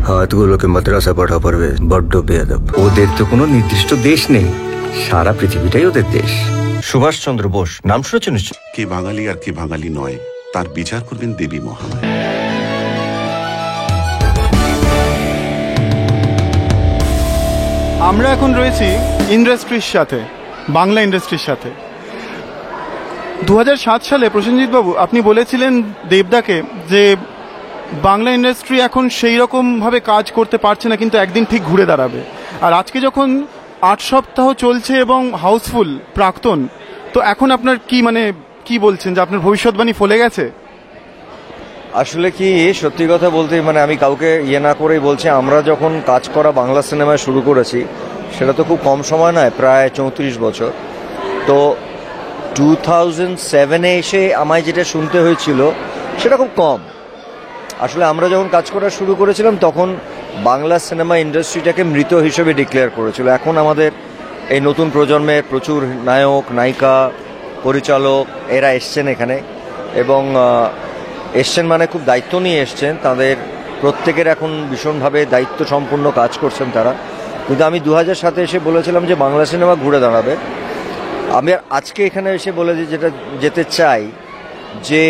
হাতগুলোকে মাদ্রাসা পাঠা পারবে, বড্ড বেয়াদব। ওদের তো কোনো নির্দিষ্ট দেশ নেই, সারা পৃথিবীটাই ওদের দেশ। সুভাষচন্দ্র বোস নাম শুনেছেন নিশ্চয়? কে বাঙালি আর কে বাঙালি নয় তার বিচার করবেন দেবী মহামায়া। আমরা এখন রয়েছি ইন্ডাস্ট্রির সাথে, বাংলা ইন্ডাস্ট্রির সাথে। 2007 সালে প্রসেনজিৎ বাবু আপনি বলেছিলেন দেবদাকে যে বাংলা ইন্ডাস্ট্রি এখন সেই রকমভাবে কাজ করতে পারছে না, কিন্তু একদিন ঠিক ঘুরে দাঁড়াবে। আর আজকে যখন 8 সপ্তাহ চলছে এবং হাউসফুল প্রাক্তন, তো এখন আপনার কি বলছেন যে আপনার ভবিষ্যৎবাণী ফলে গেছে? আসলে কি সত্যি কথা বলতে আমি কাউকে না করেই বলছি, আমরা যখন কাজ করা বাংলা সিনেমায় শুরু করেছি সেটা তো খুব কম সময় নয়, প্রায় 34 বছর। তো 2007-এ এসে আমায় যেটা শুনতে হয়েছিল সেটা খুব কম। আসলে আমরা যখন কাজ করা শুরু করেছিলাম তখন বাংলা সিনেমা ইন্ডাস্ট্রিটাকে মৃত হিসেবে ডিক্লেয়ার করেছিল। এখন আমাদের এই নতুন প্রজন্মের প্রচুর নায়ক, নায়িকা, পরিচালক এরা এসছেন এখানে, এবং এসছেন খুব দায়িত্ব নিয়ে এসছেন। তাদের প্রত্যেকের এখন ভীষণভাবে দায়িত্ব সম্পূর্ণ কাজ করছেন তারা। কিন্তু আমি 2007-এ এসে বলেছিলাম যে বাংলা সিনেমা ঘুরে দাঁড়াবে। আমি আজকে এখানে এসে বলে যেটা যেতে চাই যে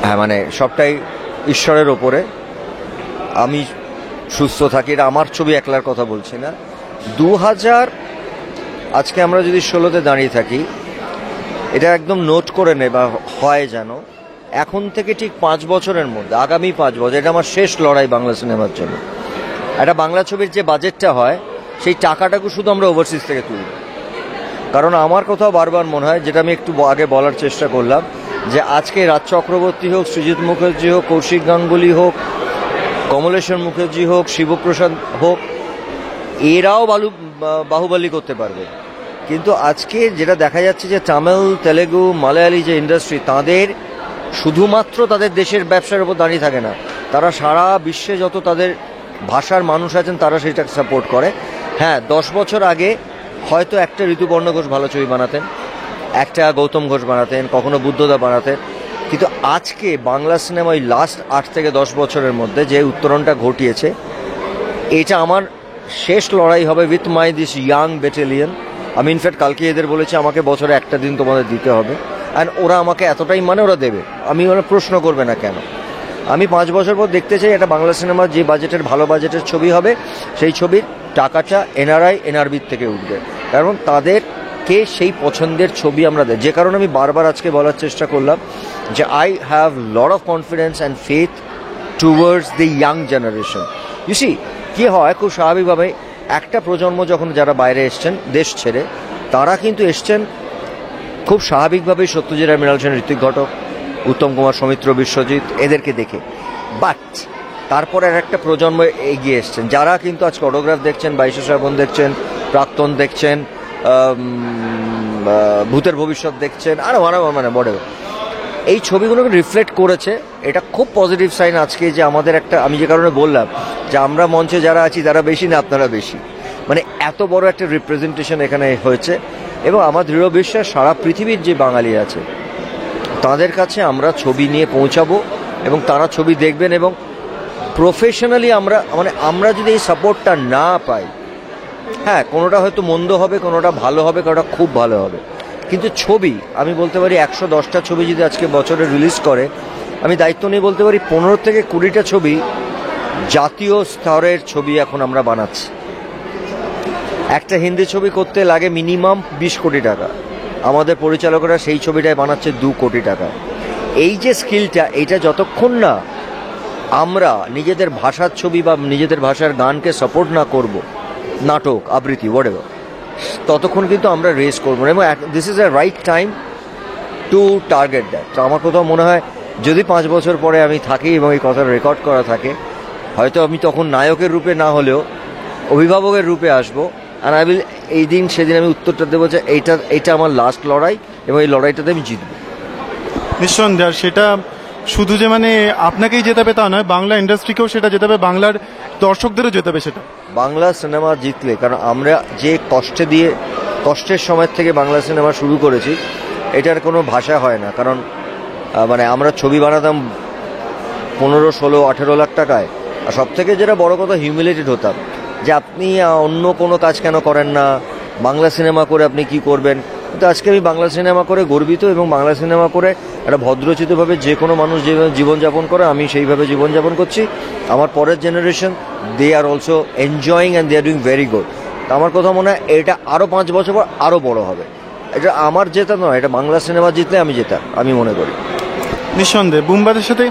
হ্যাঁ, সবটাই ঈশ্বরের ওপরে। আমি সুস্থ থাকি, এটা আমার ছবি একলার কথা বলছি না। 2000 আজকে আমরা যদি 16-তে দাঁড়িয়ে থাকি, এটা একদম নোট করে নেবা হয় যেন এখন থেকে ঠিক 5 বছরের মধ্যে, আগামী 5 বছর, এটা আমার শেষ লড়াই বাংলা সিনেমার জন্য। একটা বাংলা ছবির যে বাজেটটা হয় সেই টাকাটাকে শুধু আমরা ওভারসিজ থেকে তুলি। কারণ আমার কোথাও বারবার মনে হয়, যেটা আমি একটু আগে বলার চেষ্টা করলাম, যে আজকে রাজ চক্রবর্তী হোক, সৃজিত মুখার্জি হোক, কৌশিক গাঙ্গুলি হোক, কমলেশ্বর মুখার্জি হোক, শিবপ্রসাদ হোক, এরাও বাহুবলী করতে পারবে। কিন্তু আজকে যেটা দেখা যাচ্ছে যে তামিল, তেলেগু, মালায়ালি যে ইন্ডাস্ট্রি, তাদের শুধুমাত্র তাদের দেশের ব্যবসার উপর দাঁড়িয়ে থাকে না, তারা সারা বিশ্বে যত তাদের ভাষার মানুষ আছেন তারা সেটাকে সাপোর্ট করে। হ্যাঁ, 10 বছর আগে হয়তো একটা ঋতুপর্ণ ঘোষ ভালো ছবি বানাতেন, একটা গৌতম ঘোষ বানাতেন, কখনো বুদ্ধদা বানাতেন। কিন্তু আজকে বাংলা সিনেমা ওই লাস্ট 8 থেকে 10 বছরের মধ্যে যে উত্তরণটা ঘটিয়েছে, এটা আমার শেষ লড়াই হবে with my this young battalion. আমি ইনফ্যাক্ট কালকে এদের বলেছি আমাকে বছরে একটা দিন তোমাদের দিতে হবে, অ্যান্ড ওরা আমাকে এতটাই ওরা দেবে, ওরা প্রশ্ন করবে না কেন। আমি 5 বছর পর দেখতে চাই একটা বাংলা সিনেমা যে বাজেটের, ভালো বাজেটের ছবি হবে, সেই ছবির টাকাটা এনআরআই, এনআরবির থেকে উঠবে, কারণ তাদেরকে সেই পছন্দের ছবি আমরা দেয়। যে কারণে আমি বারবার আজকে বলার চেষ্টা করলাম যে I have lot of confidence and faith towards the young generation. You see, কী হয় খুব স্বাভাবিকভাবে একটা প্রজন্ম যখন যারা বাইরে এসছেন দেশ ছেড়ে, তারা কিন্তু এসছেন খুব স্বাভাবিকভাবেই সত্যজিৎ রায়, মৃণাল সেন, ঋত্বিক ঘটক, উত্তম কুমার, সৌমিত্র, বিশ্বজিৎ এদেরকে দেখে। বাট তারপরে আর একটা প্রজন্ম এগিয়ে এসছেন যারা কিন্তু আজকে অটোগ্রাফ দেখছেন, 22 শ্রাবণ দেখছেন, প্রাক্তন দেখছেন, ভূতের ভবিষ্যৎ দেখছেন, আর বড় এই ছবিগুলোকে রিফ্লেক্ট করেছে। এটা খুব পজিটিভ সাইন আজকে, যে আমাদের একটা, আমি যে কারণে বললাম যে আমরা মঞ্চে যারা আছি তারা বেশি না আপনারা বেশি, এত বড় একটা রিপ্রেজেন্টেশন এখানে হয়েছে। এবং আমার দৃঢ় বিশ্বাস সারা পৃথিবীর যে বাঙালি আছে তাদের কাছে আমরা ছবি নিয়ে পৌঁছাবো এবং তারা ছবি দেখবেন। এবং প্রফেশনালি আমরা যদি এই সাপোর্টটা না পাই, হ্যাঁ কোনোটা হয়তো মন্দ হবে, কোনোটা ভালো হবে, কোনোটা খুব ভালো হবে, কিন্তু ছবি আমি বলতে পারি 110টা ছবি যদি আজকে বছরে রিলিজ করে, আমি দায়িত্ব নিয়ে বলতে পারি 15 থেকে 20টা ছবি জাতীয় স্তরের ছবি এখন আমরা বানাচ্ছি। একটা হিন্দি ছবি করতে লাগে মিনিমাম 20 কোটি টাকা, আমাদের পরিচালকরা সেই ছবিটায় বানাচ্ছে 2 কোটি টাকা। এই যে স্কিলটা, এইটা যতক্ষণ না আমরা নিজেদের ভাষার ছবি বা নিজেদের ভাষার গানকে সাপোর্ট না করব, নাটক, আবৃত্তি, হোয়াটএভার, ততক্ষণ কিন্তু আমরা রেস করবো না। এবং this is a right time to target that. তো আমার কোথাও মনে হয় যদি 5 বছর পরে আমি থাকি এবং এই কথা রেকর্ড করা থাকে, হয়তো আমি তখন নায়কের রূপে না হলেও অভিভাবকের রূপে আসবো, আর আই উইল, এই দিন সেদিন আমি উত্তরটা দেবো যে এইটা আমার লাস্ট লড়াই এবং এই লড়াইটাতে আমি জিতবো। নিঃসন্দেহ সেটা শুধু যে আপনাকেই জেতাবে তা নয়, বাংলা ইন্ডাস্ট্রিকেও সেটা জেতাবে, বাংলার দর্শকদেরও জেতাবে সেটা। বাংলা সিনেমা জিতলে, কারণ আমরা যে কষ্টের সময় থেকে বাংলা সিনেমা শুরু করেছি, এটার কোনো ভাষা হয় না। কারণ আমরা ছবি বানাতাম 15, 16, 18 লাখ টাকায়, আর সব থেকে যেটা বড় কথা, হিউমিলেটেড হতাম যে আপনি অন্য কোনো কাজ কেন করেন না, বাংলা সিনেমা করে আপনি কি করবেন। কিন্তু আজকে আমি বাংলা সিনেমা করে গর্বিত, এবং বাংলা সিনেমা করে একটা ভদ্রচিতভাবে যে কোনো মানুষ যেভাবে জীবনযাপন করে আমি সেইভাবে জীবনযাপন করছি। আমার পরের generation, they are also enjoying and they are doing very good. আমার কথা মনে হয় এটা আরও 5 বছর পর আরও বড় হবে। এটা আমার জেতা নয়, এটা বাংলা সিনেমা জিতলে আমি জেতা, আমি মনে করি। নিঃসন্দেহে বুমবাদের সাথে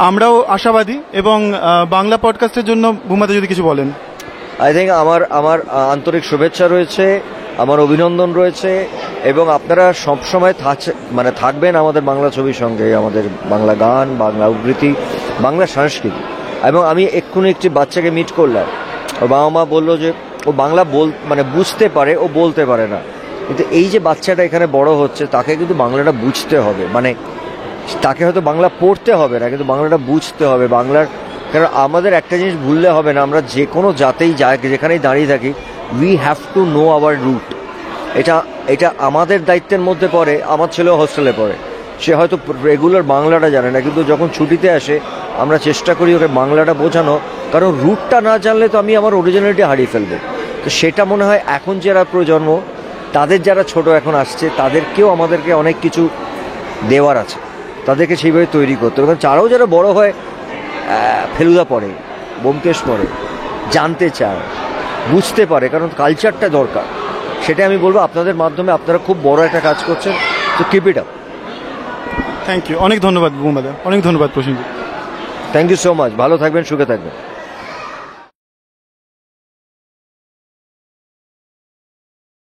আমরাও আশাবাদী, এবং বাংলা পডকাস্টের জন্য বুমবাদা যদি কিছু বলেন। আই থিঙ্ক আমার আন্তরিক শুভেচ্ছা রয়েছে, আমার অভিনন্দন রয়েছে, এবং আপনারা সবসময় থাকবেন আমাদের বাংলা ছবির সঙ্গে, আমাদের বাংলা গান, বাংলা উদ্ধৃতি, বাংলা সংস্কৃতি। এবং আমি এক্ষুনি একটি বাচ্চাকে মিট করলাম, ওর বাবা মা বললো যে ও বাংলা বুঝতে পারে, ও বলতে পারে না। কিন্তু এই যে বাচ্চাটা এখানে বড় হচ্ছে, তাকে কিন্তু বাংলাটা বুঝতে হবে, তাকে হয়তো বাংলা পড়তে হবে না, কিন্তু বাংলাটা বুঝতে হবে। বাংলার, কারণ আমাদের একটা জিনিস ভুললে হবে না, আমরা যে কোনো জাতেই যেখানেই দাঁড়িয়ে থাকি, we have to know our root. এটা আমাদের দায়িত্বের মধ্যে পড়ে। আমার ছেলেও হোস্টেলে পড়ে, সে হয়তো রেগুলার বাংলাটা জানে না, কিন্তু যখন ছুটিতে আসে আমরা চেষ্টা করি ওকে বাংলাটা বোঝানো, কারণ রুটটা না জানলে তো আমি আমার অরিজিনালিটি হারিয়ে ফেলবো। তো সেটা মনে হয় এখন যারা প্রজন্ম, তাদের যারা ছোট এখন আসছে, তাদেরকেও আমাদেরকে অনেক কিছু দেওয়ার আছে, তাদেরকে সেইভাবে তৈরি করতে হবে। কারণ তারাও যারা বড় হয়, ফেলুদা পড়ে, ব্যোমকেশ পড়ে, জানতে চায়, বুঝতে পারে, কারণ কালচারটা দরকার। সেটা আমি বলবো আপনাদের মাধ্যমে আপনারা খুব বড় একটা কাজ করছেন, তো keep it up. Thank you, অনেক ধন্যবাদ বুমবাদা, অনেক ধন্যবাদ Prosenjit. Thank you so much, ভালো থাকবেন, সুখে থাকবেন।